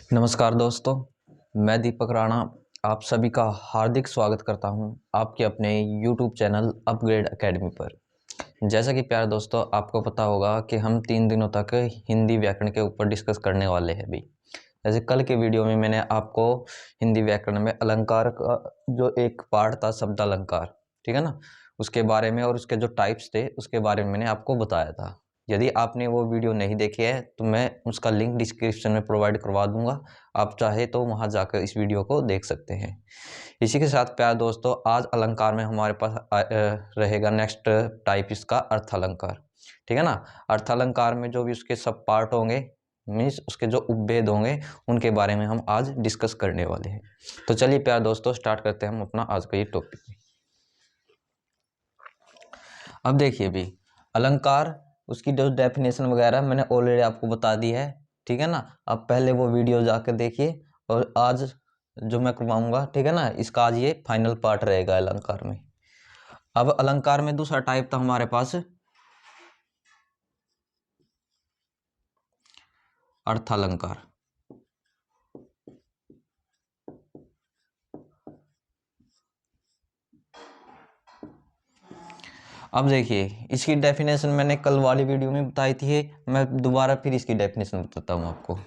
नमस्कार दोस्तों, मैं दीपक राणा आप सभी का हार्दिक स्वागत करता हूं आपके अपने YouTube चैनल अपग्रेड एकेडमी पर। जैसा कि प्यारे दोस्तों आपको पता होगा कि हम 3 दिनों तक हिंदी व्याकरण के ऊपर डिस्कस करने वाले हैं अभी। जैसे कल के वीडियो में मैंने आपको हिंदी व्याकरण में अलंकार का जो एक पार्ट था शब्द अलंकार, ठीक है ना, उसके बारे में और उसके जो टाइप्स थे उसके बारे में मैंने आपको बताया था। यदि आपने वो वीडियो नहीं देखी है तो मैं उसका लिंक डिस्क्रिप्शन में प्रोवाइड करवा दूंगा, आप चाहे तो वहां जाकर इस वीडियो को देख सकते हैं। इसी के साथ प्यारे दोस्तों आज अलंकार में हमारे पास रहेगा नेक्स्ट टाइप इसका अर्थ अलंकार, ठीक है ना। अर्थ अलंकार में जो भी उसके सब पार्ट होंगे मीन्स उसके जो उपभेद होंगे उनके बारे में हम आज डिस्कस करने वाले हैं। तो चलिए प्यारे दोस्तों स्टार्ट करते हैं हम अपना आज का ये टॉपिक। अब देखिए भी अलंकार उसकी जो डेफिनेशन वगैरह मैंने ऑलरेडी आपको बता दी है, ठीक है ना। अब पहले वो वीडियो जाकर देखिए और आज जो मैं करवाऊंगा, ठीक है ना, इसका आज ये फाइनल पार्ट रहेगा अलंकार में। अब अलंकार में दूसरा टाइप था हमारे पास अर्थालंकार। अब देखिए इसकी डेफिनेशन मैंने कल वाली वीडियो में बताई थी, मैं दोबारा फिर इसकी डेफिनेशन बताता हूँ आपको।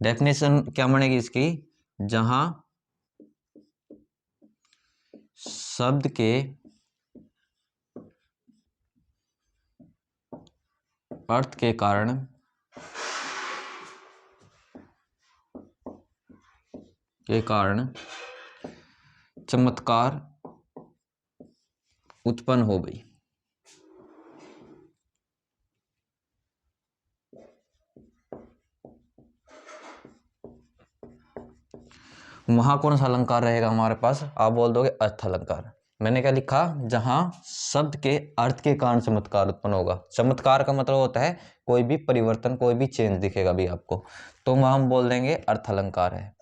डेफिनेशन क्या बनेगी इसकी, जहां शब्द के अर्थ के कारण चमत्कार उत्पन्न हो गई। वहां कौन सा अलंकार रहेगा हमारे पास, आप बोल दोगे अर्थ अलंकार। मैंने क्या लिखा, जहां शब्द के अर्थ के कारण चमत्कार उत्पन्न होगा। चमत्कार का मतलब होता है कोई भी परिवर्तन, कोई भी चेंज दिखेगा भी आपको, तो वहां हम बोल देंगे अर्थ अलंकार है।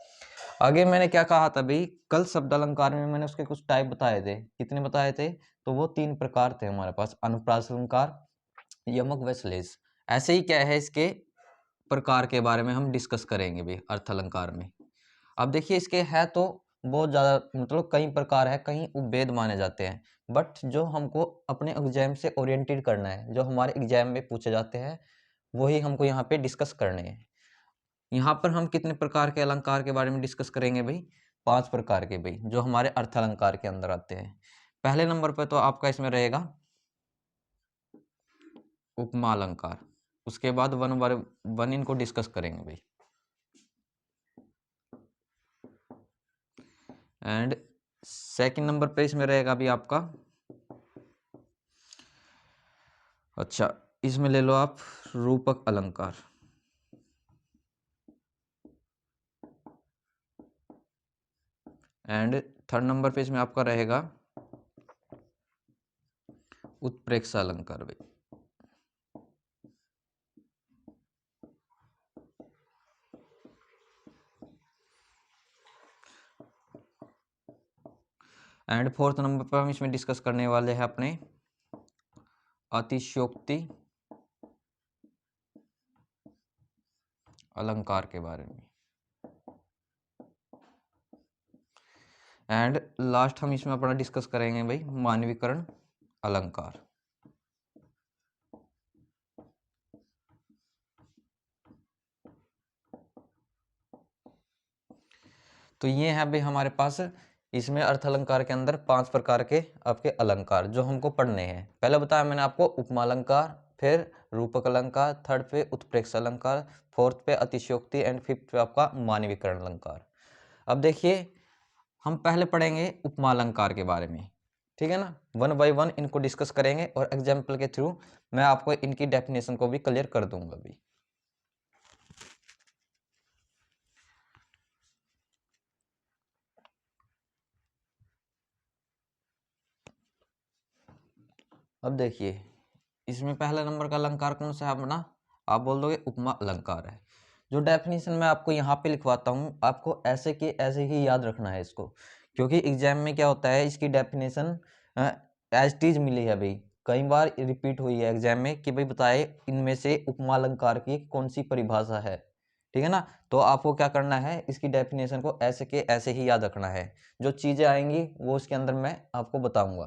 आगे मैंने क्या कहा था भाई, कल शब्द अलंकार में मैंने उसके कुछ टाइप बताए थे। कितने बताए थे, तो वो 3 प्रकार थे हमारे पास, अनुप्रास अलंकार, यमक व श्लेष। ऐसे ही क्या है इसके प्रकार के बारे में हम डिस्कस करेंगे भी अर्थ अलंकार में। अब देखिए इसके है तो बहुत ज़्यादा, मतलब कई प्रकार है, कई उपभेद माने जाते हैं, बट जो हमको अपने एग्जाम से ओरिएंटेड करना है, जो हमारे एग्जाम में पूछे जाते हैं, वही हमको यहाँ पे डिस्कस करने हैं। यहाँ पर हम कितने प्रकार के अलंकार के बारे में डिस्कस करेंगे भाई, 5 प्रकार के भाई, जो हमारे अर्थ अलंकार के अंदर आते हैं। पहले नंबर पर तो आपका इसमें रहेगा उपमा अलंकार। उसके बाद वन बाय वन इनको डिस्कस करेंगे भाई। एंड सेकंड नंबर पे इसमें रहेगा अभी आपका, अच्छा इसमें ले लो आप रूपक अलंकार। एंड थर्ड नंबर पे इसमें आपका रहेगा उत्प्रेक्षा अलंकार भाई। एंड फोर्थ नंबर पर हम इसमें डिस्कस करने वाले हैं अपने अतिशयोक्ति अलंकार के बारे में। एंड लास्ट हम इसमें अपना डिस्कस करेंगे भाई मानवीकरण अलंकार। तो ये है भाई हमारे पास इसमें अर्थ अलंकार के अंदर 5 प्रकार के आपके अलंकार जो हमको पढ़ने हैं। पहले बताया मैंने आपको उपमा अलंकार, फिर रूपक अलंकार, थर्ड पे उत्प्रेक्षा अलंकार, फोर्थ पे अतिशयोक्ति एंड फिफ्थ पे आपका मानवीकरण अलंकार। अब देखिए हम पहले पढ़ेंगे उपमा अलंकार के बारे में, ठीक है ना। वन बाय वन इनको डिस्कस करेंगे और एग्जाम्पल के थ्रू मैं आपको इनकी डेफिनेशन को भी क्लियर कर दूंगा अभी। अब देखिए इसमें पहला नंबर का अलंकार कौन सा है अपना, आप बोल दोगे उपमा अलंकार है। जो डेफिनेशन मैं आपको यहाँ पे लिखवाता हूँ, आपको ऐसे के ऐसे ही याद रखना है इसको, क्योंकि एग्जाम में क्या होता है इसकी डेफिनेशन एज टीज मिली है भाई, कई बार रिपीट हुई है एग्जाम में कि भाई बताए इनमें से उपमा अलंकार की कौन सी परिभाषा है, ठीक है ना। तो आपको क्या करना है, इसकी डेफिनेशन को ऐसे के ऐसे ही याद रखना है, जो चीजें आएंगी वो उसके अंदर मैं आपको बताऊंगा।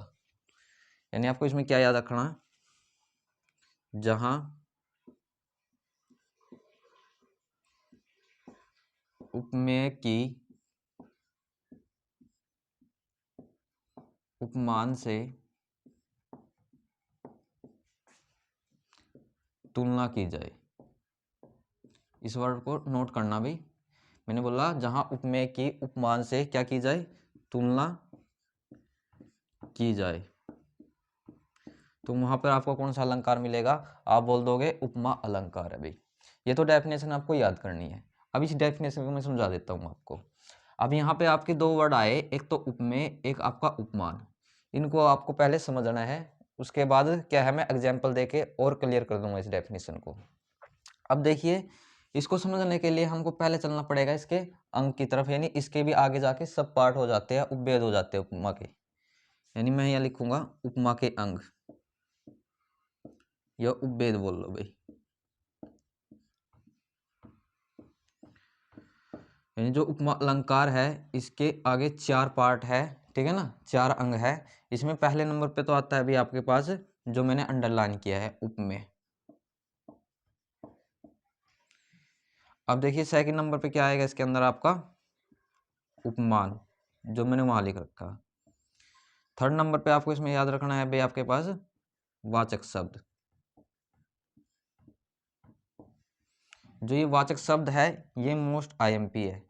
यानी आपको इसमें क्या याद रखना, जहां उपमेय की उपमान से तुलना की जाए। इस वर्ड को नोट करना भी, मैंने बोला जहां उपमेय की उपमान से क्या की जाए, तुलना की जाए, तो वहां पर आपको कौन सा अलंकार मिलेगा, आप बोल दोगे उपमा अलंकार है भाई। ये तो डेफिनेशन आपको याद करनी है। अब इस डेफिनेशन को मैं समझा देता हूँ आपको। अब यहाँ पे आपके दो वर्ड आए, एक तो उपमेय, एक आपका उपमान। इनको आपको पहले समझना है, उसके बाद क्या है मैं एग्जाम्पल देके और क्लियर कर दूंगा इस डेफिनेशन को। अब देखिए, इसको समझने के लिए हमको पहले चलना पड़ेगा इसके अंग की तरफ, यानी इसके भी आगे जाके सब पार्ट हो जाते हैं, उपभेद हो जाते हैं उपमा के। यानी मैं यहाँ लिखूंगा उपमा के अंग, या उपभेद बोल लो भाई। यानी जो उपमा अलंकार है, इसके आगे चार पार्ट है, ठीक है ना, चार अंग है। इसमें पहले नंबर पे तो आता है अभी आपके पास जो मैंने अंडरलाइन किया है, उपमेय। अब देखिए सेकंड नंबर पे क्या आएगा इसके अंदर, आपका उपमान, जो मैंने वहां लिख रखा। थर्ड नंबर पे आपको इसमें याद रखना है भाई आपके पास वाचक शब्द। जो ये वाचक शब्द है ये मोस्ट आईएमपी है,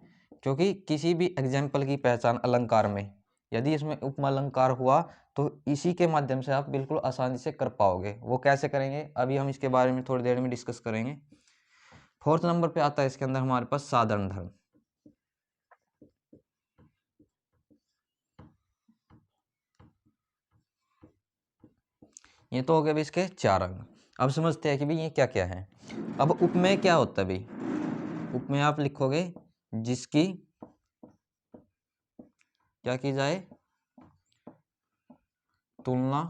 क्योंकि किसी भी एग्जाम्पल की पहचान अलंकार में यदि इसमें उपमा अलंकार हुआ तो इसी के माध्यम से आप बिल्कुल आसानी से कर पाओगे। वो कैसे करेंगे अभी हम इसके बारे में थोड़ी देर में डिस्कस करेंगे। फोर्थ नंबर पे आता है इसके अंदर हमारे पास साधारण धर्म। ये तो हो गए भाई इसके चार अंग। अब समझते हैं कि भाई ये क्या क्या है। अब उपमेय क्या होता है भाई, उपमेय आप लिखोगे जिसकी क्या की जाए, तुलना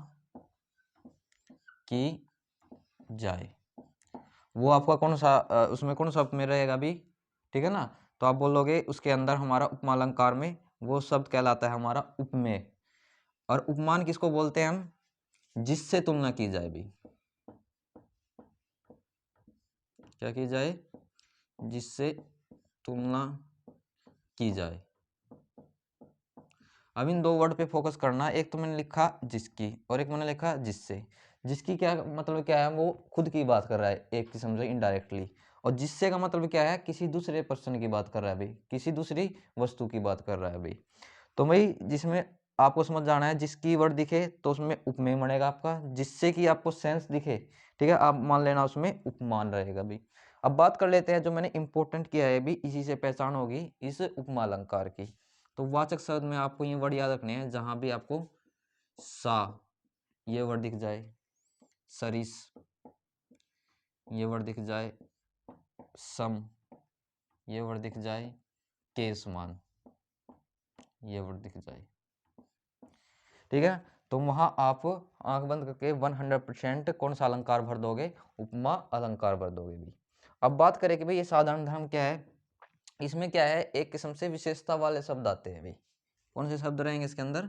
की जाए। वो आपका कौन सा उसमें कौन सा उपमेय रहेगा अभी, ठीक है ना। तो आप बोलोगे उसके अंदर हमारा उपमा अलंकार में वो शब्द कहलाता है हमारा उपमेय। और उपमान किसको बोलते हैं हम, जिससे तुलना की जाए भी, क्या की जाए, जिससे तुलना की जाए। अब इन दो वर्ड पे फोकस करना, एक तो मैंने लिखा जिसकी और एक मैंने लिखा जिससे। जिसकी क्या मतलब क्या है, वो खुद की बात कर रहा है एक किस्म से इनडायरेक्टली, और जिससे का मतलब क्या है, किसी दूसरे पर्सन की बात कर रहा है भाई, किसी दूसरी वस्तु की बात कर रहा है भाई। तो भाई जिसमें आपको समझ जाना है, जिसकी वर्ड दिखे तो उसमें उपमेय बनेगा आपका, जिससे कि आपको सेंस दिखे, ठीक है, आप मान लेना उसमें उपमान रहेगा भाई। अब बात कर लेते हैं जो मैंने इंपॉर्टेंट किया है भी, इसी से पहचान होगी इस उपमा अलंकार की। तो वाचक शब्द में आपको ये वर्ड याद रखने हैं, जहां भी आपको सा ये वर्ड दिख जाए, सरिस ये वर्ड दिख जाए, सम ये वर्ड दिख जाए, के समान ये वर्ड दिख जाए, ठीक है। तो वहां आप आंख बंद करके 100% कौन सा अलंकार भर दोगे, उपमा अलंकार भर दोगे भी। अब बात करें कि भाई ये साधारण धर्म क्या है, इसमें क्या है, एक किस्म से विशेषता वाले शब्द आते हैं भाई। कौन से शब्द रहेंगे इसके अंदर,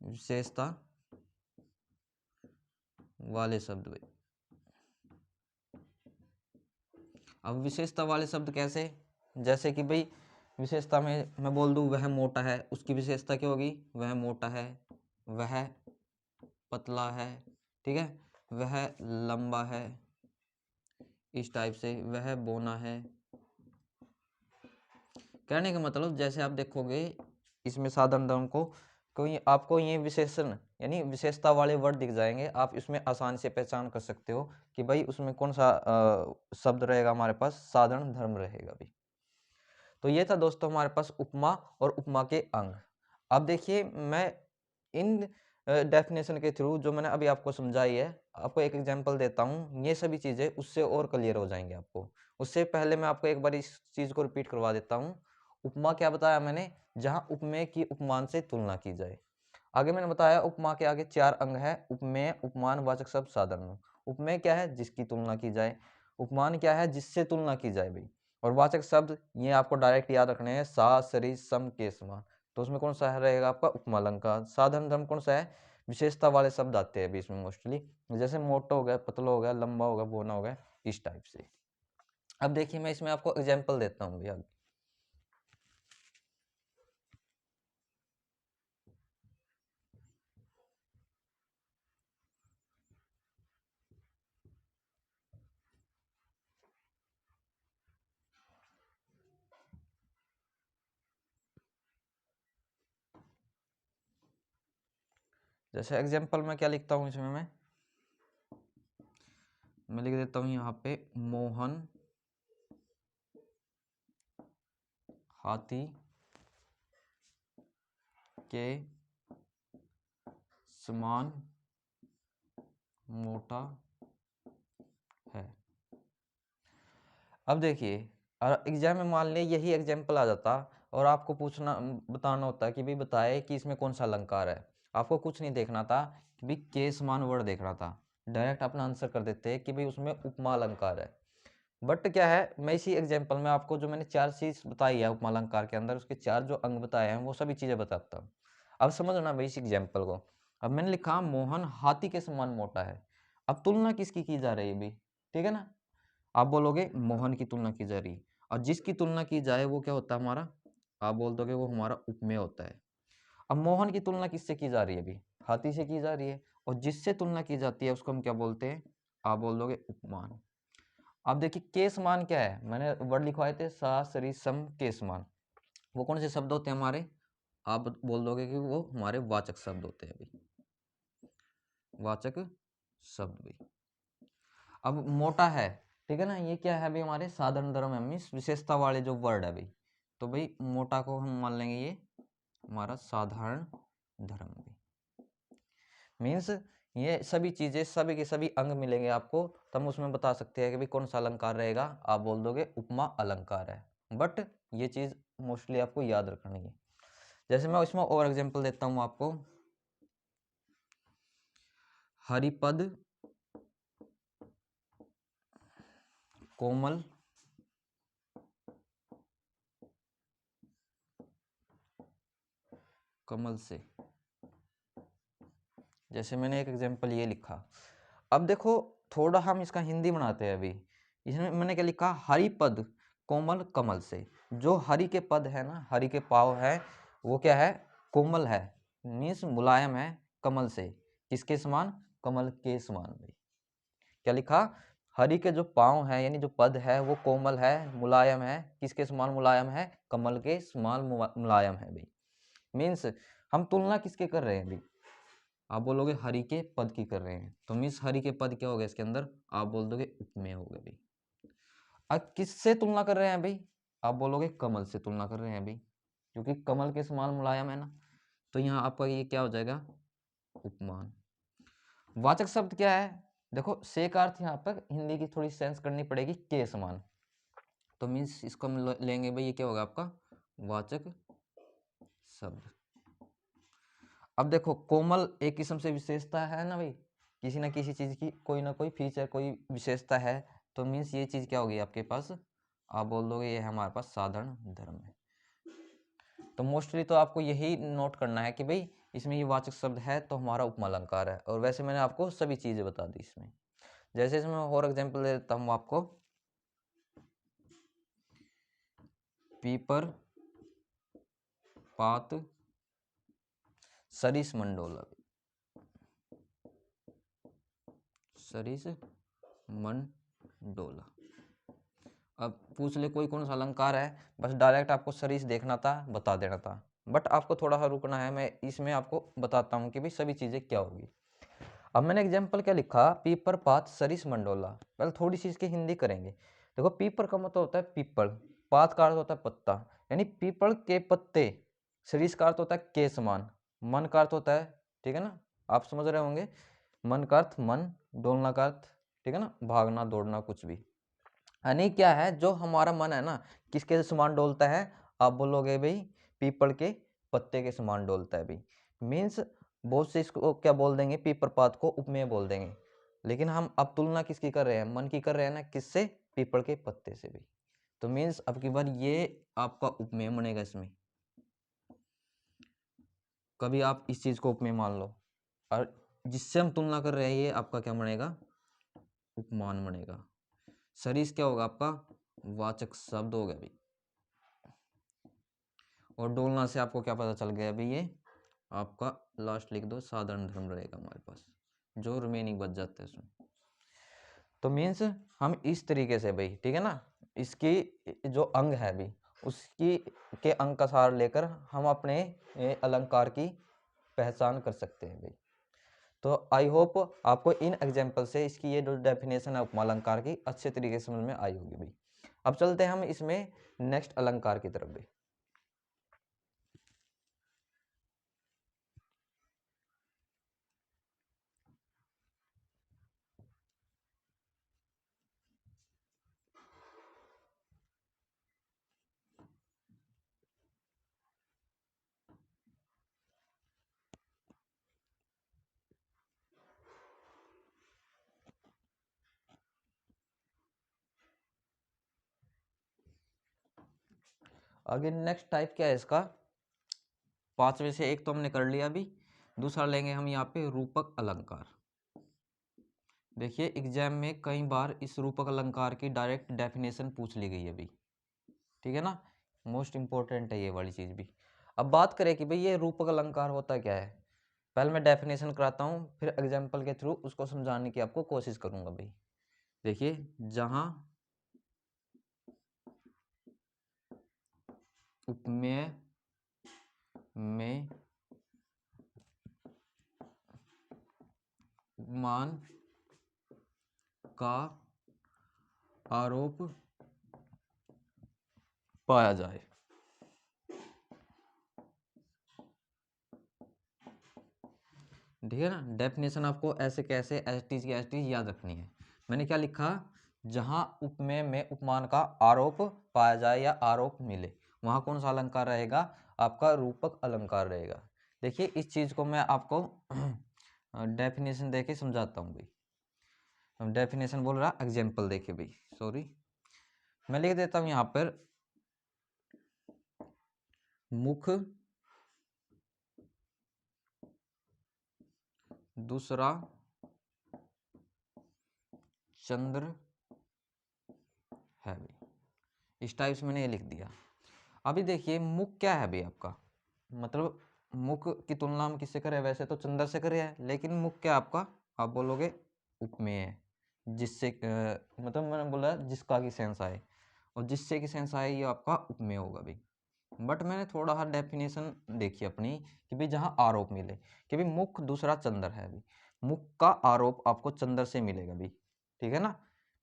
विशेषता वाले शब्द भाई। अब विशेषता वाले शब्द कैसे, जैसे कि भाई विशेषता में मैं बोल दूं वह मोटा है, उसकी विशेषता क्या होगी, वह मोटा है, वह पतला है, ठीक है, वह लंबा है, इस टाइप से, वह बोना है। कहने का मतलब जैसे आप देखोगे इसमें साधारण धर्म को कोई आपको ये विशेषण यानी विशेषता वाले वर्ड दिख जाएंगे, आप इसमें आसानी से पहचान कर सकते हो कि भाई उसमें कौन सा शब्द रहेगा, हमारे पास साधारण धर्म रहेगा भी। तो ये था दोस्तों हमारे पास उपमा और उपमा के अंग। अब देखिए मैं इन डेफिनेशन के थ्रू जो मैंने अभी आपको समझाई है, आपको एक एग्जांपल देता हूँ, ये सभी चीज़ें उससे और क्लियर हो जाएंगे आपको। उससे पहले मैं आपको एक बार इस चीज़ को रिपीट करवा देता हूँ। उपमा क्या बताया मैंने, जहाँ उपमेय की उपमान से तुलना की जाए। आगे मैंने बताया उपमा के आगे चार अंग है, उपमेय, उपमान, वाचक शब्द, साधारण। उपमेय क्या है, जिसकी तुलना की जाए। उपमान क्या है, जिससे तुलना की जाए भाई। और वाचक शब्द ये आपको डायरेक्ट याद रखने हैं, सा सरी सम के समान। तो उसमें कौन सा रहेगा आपका उपमालंकार। साधारण धर्म कौन सा है, विशेषता वाले शब्द आते हैं अभी इसमें मोस्टली, जैसे मोटा हो गया, पतला हो गया, लंबा हो गया, बोना हो गया, इस टाइप से। अब देखिए मैं इसमें आपको एग्जाम्पल देता हूँ भैया। जैसे एग्जाम्पल में क्या लिखता हूँ इसमें मैं लिख देता हूँ यहाँ पे, मोहन हाथी के समान मोटा है। अब देखिए एग्जाम में मान लिया यही एग्जाम्पल आ जाता और आपको पूछना बताना होता है कि भाई बताए कि इसमें कौन सा अलंकार है। आपको कुछ नहीं देखना था कि भाई के समान वर्ड देखना था, डायरेक्ट अपना आंसर कर देते हैं कि भाई उसमें उपमा अलंकार है। बट क्या है, मैं इसी एग्जाम्पल में आपको जो मैंने 4 चीज बताई है उपमा अलंकार के अंदर, उसके 4 जो अंग बताए हैं वो सभी चीजें बताता हूँ। अब समझना भाई इस एग्जाम्पल को। अब मैंने लिखा मोहन हाथी के समान मोटा है। अब तुलना किसकी की जा रही है भाई, ठीक है ना। आप बोलोगे मोहन की तुलना की जा रही है, और जिसकी तुलना की जाए वो क्या होता है हमारा, आप बोल दोगे वो हमारा उपमेय होता है। अब मोहन की तुलना किससे की जा रही है अभी, हाथी से की जा रही है, और जिससे तुलना की जाती है उसको हम क्या बोलते हैं, आप बोल दोगे उपमान। अब देखिए के समान क्या है, मैंने वर्ड लिखवाए थे सा सरी सम के समान, वो कौन से शब्द होते हैं हमारे, आप बोल दोगे कि वो हमारे वाचक शब्द होते हैं अभी, वाचक शब्द भी। अब मोटा है, ठीक है ना, ये क्या है अभी हमारे साधारण धर्म है, मीन्स विशेषता वाले जो वर्ड है भाई। तो भाई मोटा को हम मान लेंगे ये हमारा साधारण धर्म भी, मीन्स ये सभी चीजें सभी के सभी अंग मिलेंगे आपको, तो हम उसमें बता सकते हैं कि भाई कौन सा अलंकार रहेगा, आप बोल दोगे उपमा अलंकार है। बट ये चीज मोस्टली आपको याद रखनी है। जैसे मैं इसमें और एग्जांपल देता हूं आपको, हरिपद कोमल कमल से, जैसे मैंने एक एग्जांपल ये लिखा। अब देखो थोड़ा हम इसका हिंदी बनाते हैं अभी। इसमें मैंने क्या लिखा, हरिपद कोमल कमल से। जो हरि के पद है ना, हरि के पाव है, वो क्या है, कोमल है, मीन्स मुलायम है, कमल से, किसके समान, कमल के समान भाई। क्या लिखा, हरि के जो पांव है यानी जो पद है वो कोमल है, मुलायम है, किसके समान मुलायम है, कमल के समान मुलायम है भाई। मीन्स हम तुलना किसके कर रहे हैं भाई, आप बोलोगे हरि के पद की कर रहे हैं, तो मीन्स हरि के पद क्या हो गया इसके अंदर, आप बोल दोगे उपमेय हो गए भाई। अब किससे तुलना कर रहे हैं भाई, आप बोलोगे कमल से तुलना कर रहे हैं भाई, क्योंकि कमल के समान मुलायम है ना। तो यहाँ आपका ये क्या हो जाएगा, उपमान। वाचक शब्द क्या है, देखो से का अर्थ यहाँ पर हिंदी की थोड़ी सेंस करनी पड़ेगी, के समान। तो मीन्स इसको हम लेंगे भाई, ये क्या होगा आपका वाचक शब्द। अब देखो कोमल एक किस्म से विशेषता है ना भाई, किसी ना किसी चीज की कोई ना कोई फीचर कोई विशेषता है, तो मीन्स ये चीज क्या होगी आपके पास, आप बोल दोगे ये हमारे पास साधारण धर्म है। तो मोस्टली तो आपको यही नोट करना है कि भाई इसमें ये वाचक शब्द है तो हमारा उपमा अलंकार है, और वैसे मैंने आपको सभी चीजें बता दी इसमें। जैसे इसमें और एग्जांपल दे देता हूँ आपको, पीपर पात सरिस मंडोला, सरिस मंडोला। अब पूछ ले कोई कौन सा अलंकार है, बस डायरेक्ट आपको सरिस देखना था, बता देना था, बट आपको थोड़ा सा रुकना है, मैं इसमें आपको बताता हूँ कि भाई सभी चीजें क्या होगी। अब मैंने एग्जाम्पल क्या लिखा, पीपर पात सरिस मंडोला। पहले थोड़ी सी इसकी हिंदी करेंगे। देखो पीपर का मतलब होता है पीपल, पात का अर्थ होता है पत्ता, यानी पीपल के पत्ते, सरिस का अर्थ होता है के समान, मन का अर्थ होता है, ठीक है ना, आप समझ रहे होंगे, मन का अर्थ मन, डोलना का अर्थ, ठीक है ना, भागना दौड़ना कुछ भी। यानी क्या है, जो हमारा मन है ना किसके समान डोलता है, आप बोलोगे भाई पीपल के पत्ते के समान डोलता है भाई। मीन्स बहुत से इसको क्या बोल देंगे, पीपर पात को उपमेय बोल देंगे। लेकिन हम अब तुलना किसकी कर रहे हैं, मन की कर रहे हैं ना, किससे, पीपल के पत्ते से भी। तो मीन्स अब की बार ये आपका उपमेय बनेगा इसमें, कभी आप इस चीज को उपमेय मान लो, और जिससे हम तुलना कर रहे हैं ये आपका क्या बनेगा, उपमान बनेगा। सरीस क्या होगा आपका, वाचक शब्द हो गया भाई। और डोलना से आपको क्या पता चल गया अभी, ये आपका लास्ट लिख दो, साधारण धर्म रहेगा हमारे पास, जो रिमेनिंग बच जाते हैं उसमें। तो मीन्स हम इस तरीके से भाई, ठीक है ना, इसकी जो अंग है अभी उसकी के अंग का सार लेकर हम अपने अलंकार की पहचान कर सकते हैं भाई। तो आई होप आपको इन एग्जाम्पल से इसकी ये जो डेफिनेशन है उपमा अलंकार की अच्छे तरीके से समझ में आई होगी भाई। अब चलते हैं हम इसमें नेक्स्ट अलंकार की तरफ भी। आगे नेक्स्ट टाइप क्या है इसका, पांचवे से एक तो हमने कर लिया अभी, दूसरा लेंगे हम यहाँ पे रूपक अलंकार। देखिए एग्जाम में कई बार इस रूपक अलंकार की डायरेक्ट डेफिनेशन पूछ ली गई है अभी, ठीक है ना, मोस्ट इंपॉर्टेंट है ये वाली चीज भी। अब बात करें कि भाई ये रूपक अलंकार होता क्या है, पहले मैं डेफिनेशन कराता हूँ, फिर एग्जाम्पल के थ्रू उसको समझाने की आपको कोशिश करूंगा भाई। देखिए जहां उपमेय में उपमान का आरोप पाया जाए, ठीक है ना, डेफिनेशन आपको ऐसे कैसे एस टी की एस टी याद रखनी है। मैंने क्या लिखा, जहां उपमेय में उपमान का आरोप पाया जाए या आरोप मिले, वहां कौन सा अलंकार रहेगा, आपका रूपक अलंकार रहेगा। देखिए इस चीज को मैं आपको डेफिनेशन देके समझाता हूँ भाई। डेफिनेशन बोल रहा, एग्जाम्पल देखे भाई, सॉरी मैं लिख देता हूं यहां पर, मुख दूसरा चंद्र है भाई, इस टाइप से मैंने ये लिख दिया। अभी देखिए मुख क्या है भाई आपका, मतलब मुख की तुलना हम किससे करें, वैसे तो चंद्र से करे है, लेकिन मुख क्या आपका, आप बोलोगे उपमेय है, जिससे मतलब मैंने बोला जिसका की सेंस आए, और जिससे की सेंस आए ये आपका उपमेय होगा भाई। बट मैंने थोड़ा सा डेफिनेशन देखी अपनी कि भाई जहाँ आरोप मिले, कि भाई मुख दूसरा चंद्र है भाई, मुख का आरोप आपको चंद्र से मिलेगा भाई, ठीक है ना,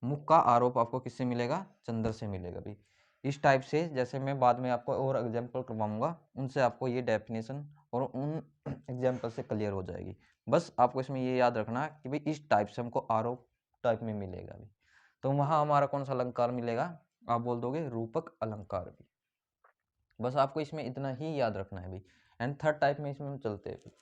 मुख का आरोप आपको किससे मिलेगा, चंद्र से मिलेगा भाई। इस टाइप से जैसे मैं बाद में आपको और एग्जाम्पल करवाऊंगा, उनसे आपको ये डेफिनेशन और उन एग्जाम्पल से क्लियर हो जाएगी। बस आपको इसमें ये याद रखना कि भाई इस टाइप से हमको आरोप टाइप में मिलेगा भाई, तो वहाँ हमारा कौन सा अलंकार मिलेगा, आप बोल दोगे रूपक अलंकार भी। बस आपको इसमें इतना ही याद रखना है भाई। एंड थर्ड टाइप में इसमें हम चलते हैं।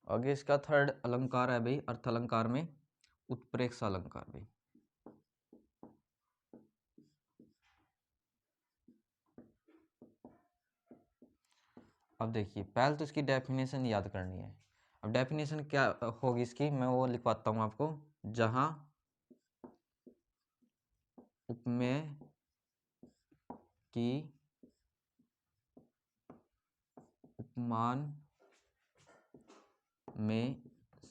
आगे इसका थर्ड अलंकार है भाई, अर्थ अलंकार में उत्प्रेक्षा अलंकार भाई। अब देखिए पहले तो इसकी डेफिनेशन याद करनी है। अब डेफिनेशन क्या होगी इसकी, मैं वो लिखवाता हूं आपको, जहां उपमेय की उपमान में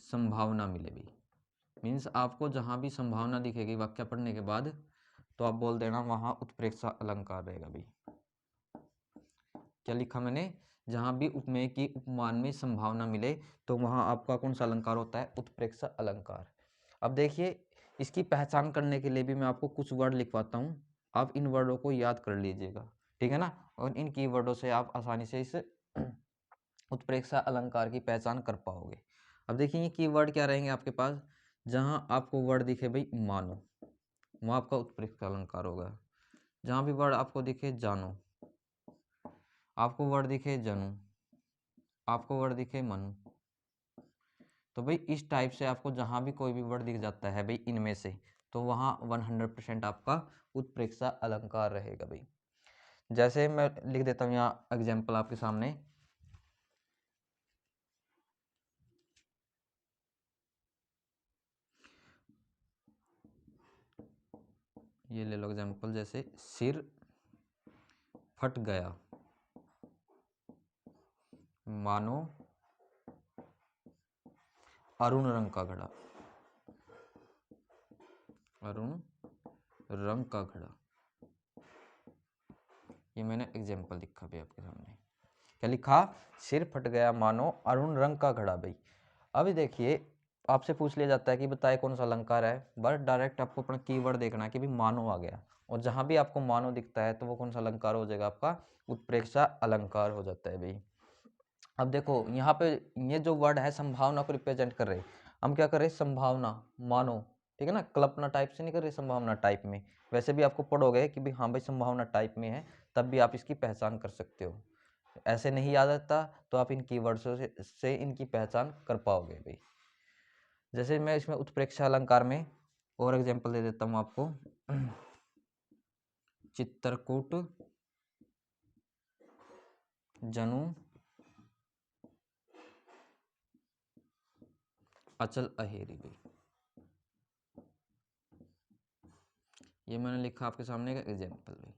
संभावना मिले भी, मीन्स आपको जहां भी संभावना दिखेगी वाक्य पढ़ने के बाद, तो आप बोल देना वहां उत्प्रेक्षा अलंकार रहेगा भाई। क्या लिखा मैंने, जहां भी उपमेय की उपमान में संभावना मिले तो वहां आपका कौन सा अलंकार होता है, उत्प्रेक्षा अलंकार। अब देखिए इसकी पहचान करने के लिए भी मैं आपको कुछ वर्ड लिखवाता हूं, आप इन वर्डों को याद कर लीजिएगा, ठीक है ना, और इन कीवर्डों से आप आसानी से इस उत्प्रेक्षा अलंकार की पहचान कर पाओगे। अब देखिए ये कीवर्ड क्या रहेंगे आपके पास, जहाँ आपको वर्ड दिखे भाई मानो, वहाँ आपका उत्प्रेक्षित अलंकार होगा। जहाँ भी वर्ड आपको दिखे जानो, आपको वर्ड दिखे जनू, आपको वर्ड दिखे मनु, तो भाई इस टाइप से आपको जहाँ भी कोई भी वर्ड दिख जाता है भाई इनमें से, तो वहाँ 100% आपका उत्प्रेक्षा अलंकार रहेगा भाई। जैसे मैं लिख देता हूँ यहाँ एग्जाम्पल आपके सामने, ये ले लो एग्जाम्पल, जैसे सिर फट गया मानो अरुण रंग का घड़ा, अरुण रंग का घड़ा, ये मैंने एग्जाम्पल लिखा भी आपके सामने। क्या लिखा? सिर फट गया मानो अरुण रंग का घड़ा भाई। अभी देखिए आपसे पूछ लिया जाता है कि बताए कौन सा अलंकार है, बट डायरेक्ट आपको अपना कीवर्ड देखना है कि भाई मानो आ गया, और जहां भी आपको मानो दिखता है तो वो कौन सा अलंकार हो जाएगा? आपका उत्प्रेक्षा अलंकार हो जाता है भाई। अब देखो यहाँ पे ये जो वर्ड है संभावना को रिप्रेजेंट कर रहे, हम क्या कर रहे हैं? संभावना मानो, ठीक है ना, कल्पना टाइप से नहीं कर रहे, संभावना टाइप में। वैसे भी आपको पढ़ोगे कि भाई हाँ भाई संभावना टाइप में है, तब भी आप इसकी पहचान कर सकते हो। ऐसे नहीं याद आता तो आप इन कीवर्ड्सों से इनकी पहचान कर पाओगे भाई। जैसे मैं इसमें उत्प्रेक्षा अलंकार में और एग्जांपल दे देता हूँ आपको, चित्रकूट जनु अचल अहेरी भाई, ये मैंने लिखा आपके सामने का एग्जांपल भाई।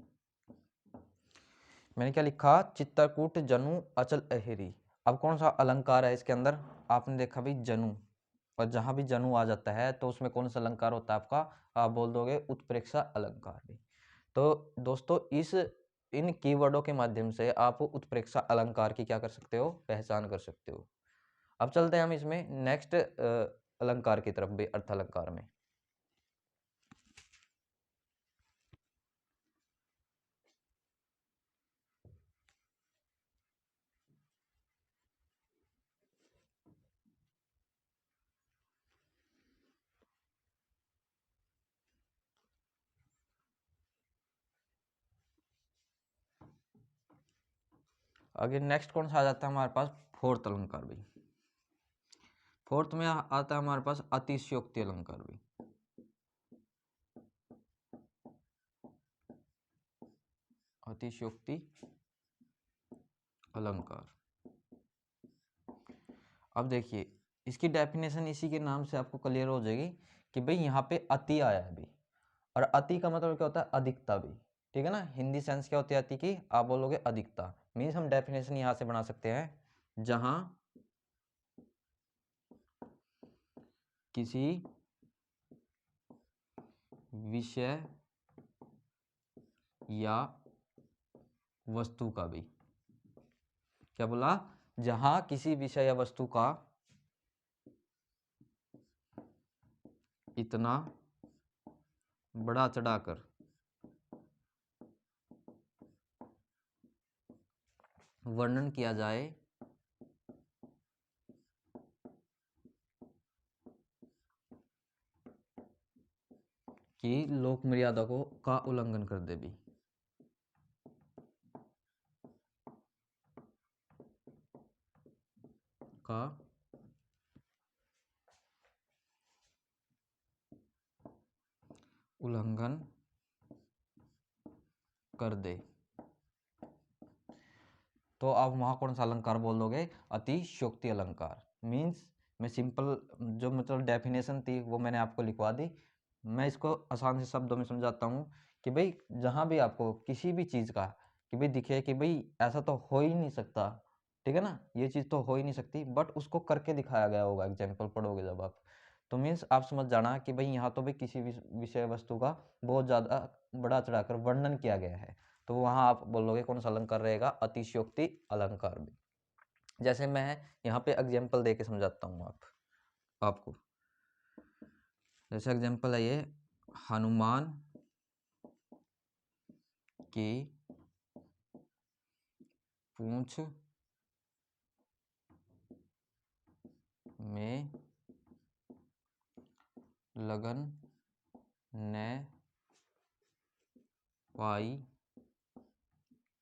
मैंने क्या लिखा? चित्रकूट जनु अचल अहेरी। अब कौन सा अलंकार है इसके अंदर? आपने देखा भाई जनु, और जहां भी जनु आ जाता है तो उसमें कौन सा अलंकार होता है आपका? आप बोल दोगे उत्प्रेक्षा अलंकार भी। तो दोस्तों इस इन कीवर्डों के माध्यम से आप उत्प्रेक्षा अलंकार की क्या कर सकते हो? पहचान कर सकते हो। अब चलते हैं हम इसमें नेक्स्ट अलंकार की तरफ भी, अर्थ अलंकार में। आगे नेक्स्ट कौन सा आ जाता है हमारे पास? फोर्थ अलंकार भी। फोर्थ में आता है हमारे पास अतिशयोक्ति अलंकार भी। अतिशयोक्ति अलंकार। अब देखिए इसकी डेफिनेशन इसी के नाम से आपको क्लियर हो जाएगी कि भाई यहाँ पे अति आया है भाई, और अति का मतलब क्या होता है? अधिकता भी, ठीक है ना। हिंदी सेंस क्या होती है अति की? आप बोलोगे अधिकता। मीन्स हम डेफिनेशन यहाँ से बना सकते हैं, जहां किसी विषय या वस्तु का भी, क्या बोला? जहां किसी विषय या वस्तु का इतना बढ़ा चढ़ाकर वर्णन किया जाए कि लोक मर्यादा को का उल्लंघन कर दे भी, का उल्लंघन कर दे, तो आप वहां कौन सा अलंकार बोल दोगे? अतिशयोक्ति अलंकार। मीन्स मैं सिंपल जो मतलब डेफिनेशन थी वो मैंने आपको लिखवा दी। मैं इसको आसान से शब्दों में समझाता हूँ कि भाई जहां भी आपको किसी भी चीज का कि भाई दिखे कि भाई ऐसा तो हो ही नहीं सकता, ठीक है ना, ये चीज तो हो ही नहीं सकती, बट उसको करके दिखाया गया होगा, एग्जाम्पल पढ़ोगे जब आप, तो मीन्स आप समझ जाना कि भाई यहाँ तो भाई किसी भी विषय वस्तु का बहुत ज्यादा बड़ा चढ़ाकर वर्णन किया गया है, तो वहां आप बोलोगे कौन सा अलंकार रहेगा? अतिशयोक्ति अलंकार भी। जैसे मैं यहाँ पे एग्जाम्पल दे के समझाता हूँ आपको। जैसे एग्जाम्पल है ये, हनुमान की पूंछ में लगन न पाई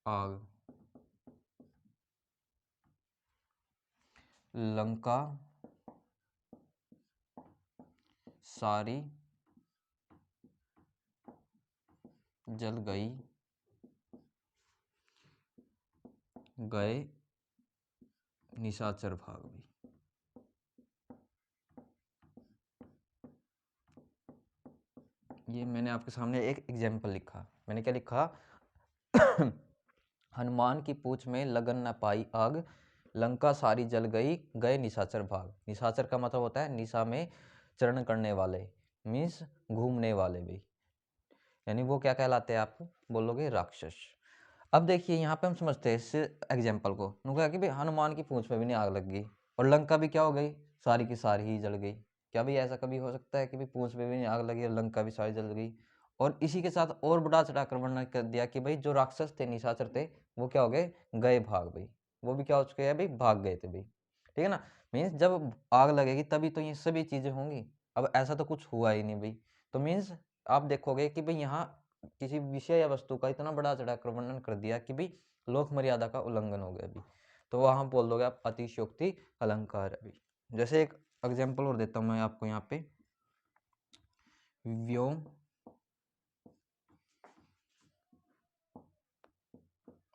आग। लंका सारी जल गई, गए निशाचर भाग भी। ये मैंने आपके सामने एक एग्जाम्पल लिखा। मैंने क्या लिखा? हनुमान की पूंछ में लगन न पाई आग, लंका सारी जल गई, गए निशाचर भाग। निशाचर का मतलब होता है निशा में चरण करने वाले, मीन्स घूमने वाले भी, यानी वो क्या कहलाते हैं? आप बोलोगे राक्षस। अब देखिए यहाँ पे हम समझते हैं इस एग्जाम्पल को। उन्होंने कहा कि भाई हनुमान की पूंछ में भी नहीं आग लग गई और लंका भी क्या हो गई? सारी की सारी ही जल गई। क्या भी ऐसा कभी हो सकता है कि भाई पूंछ में भी नहीं आग लगी और लंका भी सारी जल गई? और इसी के साथ और बड़ा चढ़ाकर वर्णन कर दिया कि भाई जो राक्षस थे, निशाचर थे, वो क्या हो गए? गए भाग भाई। वो भी क्या हो चुके हैं भाई? भाग गए थे भाई। ठीक है ना? मीन्स जब आग लगेगी तभी तो ये सभी चीजें होंगी। अब ऐसा तो कुछ हुआ ही नहीं भाई। तो मीन्स आप देखोगे कि भाई यहाँ किसी विषय या वस्तु का इतना बड़ा चढ़ाकर वर्णन कर दिया कि भाई लोक मर्यादा का उल्लंघन हो गया अभी। तो वहां बोल दोगे आप अतिशयोक्ति अलंकार अभी। जैसे एक एग्जाम्पल और देता हूं मैं आपको यहाँ पे। व्योम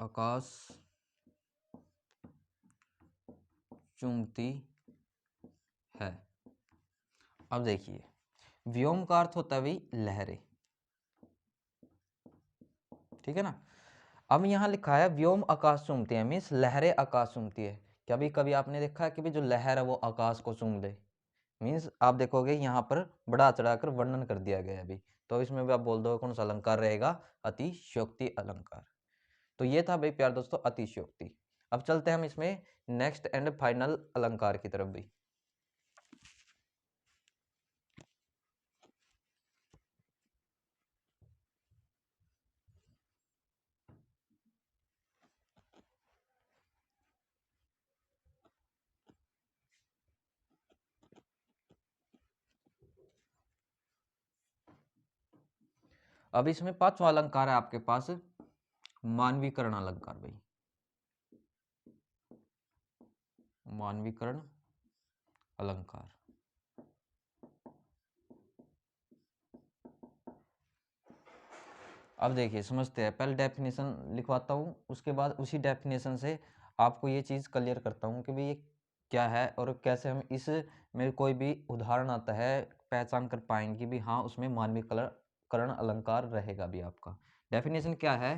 आकाश चुंबती है। अब देखिए व्योम का अर्थ होता है भाई लहरें। ठीक है ना? अब यहाँ लिखा है व्योम आकाश चूमती है, मीन्स लहरें आकाश चूमती है। क्या भी कभी आपने देखा है कि भी जो लहर है वो आकाश को चूम ले? मीन्स आप देखोगे यहाँ पर बड़ा चढ़ाकर वर्णन कर दिया गया है अभी। तो इसमें भी आप बोल दो कौन सा अलंकार रहेगा? अतिशयोक्ति अलंकार। तो ये था भाई प्यार दोस्तों अतिशयोक्ति। अब चलते हैं हम इसमें नेक्स्ट एंड फाइनल अलंकार की तरफ भी। अब इसमें पांचवा अलंकार है आपके पास मानवीकरण अलंकार भाई। मानवीकरण अलंकार। अब देखिए समझते हैं। पहले डेफिनेशन लिखवाता हूँ, उसके बाद उसी डेफिनेशन से आपको ये चीज़ क्लियर करता हूँ कि भाई ये क्या है और कैसे हम इस में कोई भी उदाहरण आता है पहचान कर पाएंगे कि भी हाँ उसमें मानवीकरण अलंकार रहेगा भी आपका। डेफिनेशन क्या है?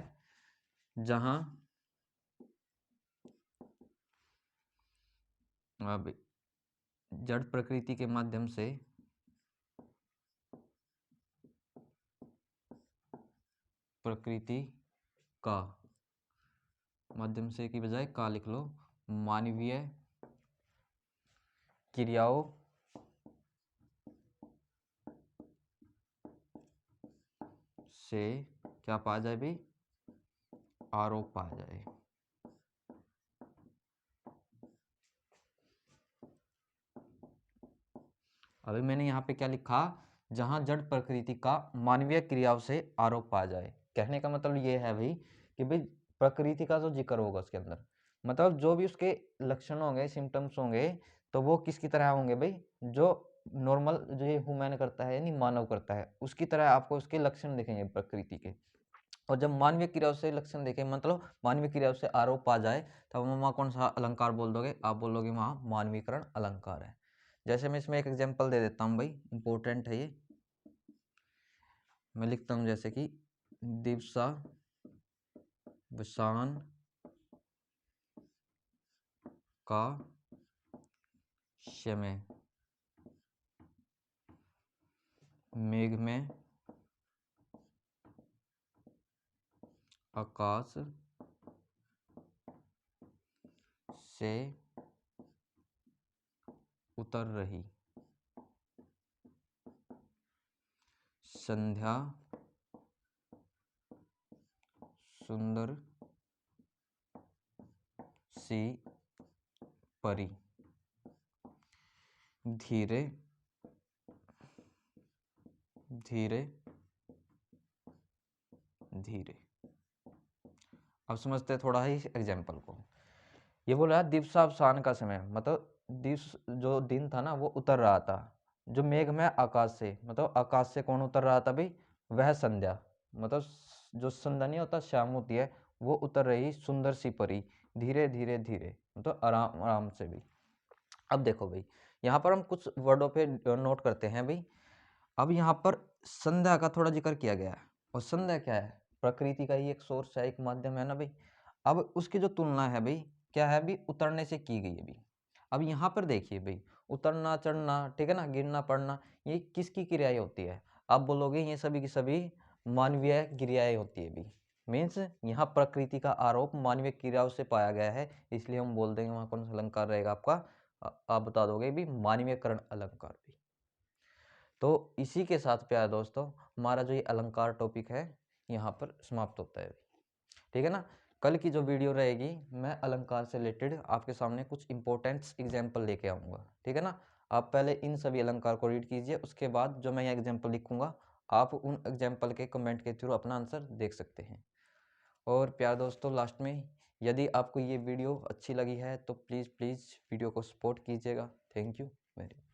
जहाँ अब जड़ प्रकृति के माध्यम से प्रकृति का, माध्यम से की बजाय का लिख लो, मानवीय क्रियाओं से क्या पाया जाए भी? आरोप पाया जाए। अभी मैंने यहाँ पे क्या लिखा? जहां जड़ प्रकृति का मानवीय क्रियाओं से आरोप पाया जाए। कहने का मतलब ये है भाई कि भाई प्रकृति का जो जिक्र होगा उसके अंदर, मतलब जो भी उसके लक्षण होंगे, सिम्टम्स होंगे, तो वो किसकी तरह होंगे भाई? जो नॉर्मल जो ये ह्यूमन करता है यानी मानव करता है उसकी तरह आपको उसके लक्षण दिखेंगे प्रकृति के। और जब मानवीय क्रियाओं से लक्षण देखे, मतलब मानवीय क्रियाओं से आरोप आ जाए, तब वहाँ कौन सा अलंकार बोल दोगे? आप बोलोगे वहाँ मानवीकरण अलंकार है। जैसे मैं इसमें एक एग्जांपल दे देता हूँ भाई, इंपॉर्टेंट है ये। मैं लिखता हूँ जैसे कि दिवसा विषाण का समय मेघ में आकाश से उतर रही संध्या सुंदर सी परी धीरे धीरे धीरे। अब समझते हैं थोड़ा ही एग्जाम्पल को। ये बोल रहा है दिवसावसान का समय, मतलब दिवस जो दिन था ना वो उतर रहा था, जो मेघ में आकाश से, मतलब आकाश से कौन उतर रहा था भाई, वह संध्या, मतलब जो संध्या नहीं होता शाम होती है, वो उतर रही सुंदर सी परी, धीरे धीरे धीरे, मतलब आराम आराम से भी। अब देखो भाई, यहाँ पर हम कुछ वर्डों पे नोट करते हैं भाई। अब यहाँ पर संध्या का थोड़ा जिक्र किया गया है, और संध्या क्या है, प्रकृति का ही एक सोर्स है, एक माध्यम है ना भाई। अब उसकी जो तुलना है भाई, क्या है भाई, उतरने से की गई है भाई। अब यहाँ पर देखिए भाई, उतरना चढ़ना, ठीक है ना, गिरना पड़ना, ये किसकी क्रियाएं होती है। आप बोलोगे ये सभी की सभी मानवीय क्रियाएं होती है भाई। मीन्स यहाँ प्रकृति का आरोप मानवीय क्रियाओं से पाया गया है, इसलिए हम बोल देंगे वहाँ कौन सा अलंकार रहेगा आपका, आप बता दोगे भी मानवीयकरण अलंकार भी। तो इसी के साथ प्यारे दोस्तों, हमारा जो ये अलंकार टॉपिक है यहाँ पर समाप्त होता है, ठीक है ना। कल की जो वीडियो रहेगी, मैं अलंकार से रिलेटेड आपके सामने कुछ इंपॉर्टेंट एग्जाम्पल लेके आऊँगा, ठीक है ना। आप पहले इन सभी अलंकार को रीड कीजिए, उसके बाद जो मैं ये एग्जाम्पल लिखूंगा, आप उन एग्जाम्पल के कमेंट के थ्रू अपना आंसर देख सकते हैं। और प्यारे दोस्तों, लास्ट में यदि आपको ये वीडियो अच्छी लगी है तो प्लीज़ वीडियो को सपोर्ट कीजिएगा। Thank you very much.